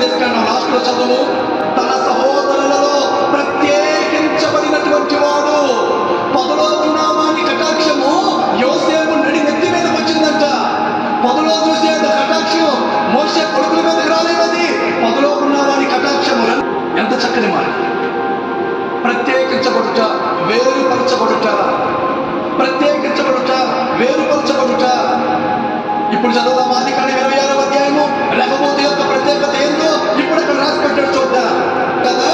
చేస్తాను లాస్ట్ లో చదువు. తన సహోదరులలో ప్రత్యేకించబడినటువంటి వాడు. పొదలో ఉన్న వాని కటాక్షము యోసేపు నడి నెత్తి మీదకి వచ్చిందంట. పొదలో చూసే కటాక్షం మోషే కొడుకుల మీదకి రాలేదని, పొదలో ఉన్న వాని కటాక్షము. ఎంత చక్కని మాట! ప్రత్యేకించబడుట, వేరుపరచబడుట, ప్రత్యేకించబడుట, వేరుపరచబడుట. ఇప్పుడు చదువుదాం ఆదికాండం 26వ అధ్యాయము. రెహోబోతు యొక్క ప్రత్యేకత ఏందో ఇప్పుడు అక్కడ రాసి పెట్టాడు చూద్దాం కదా.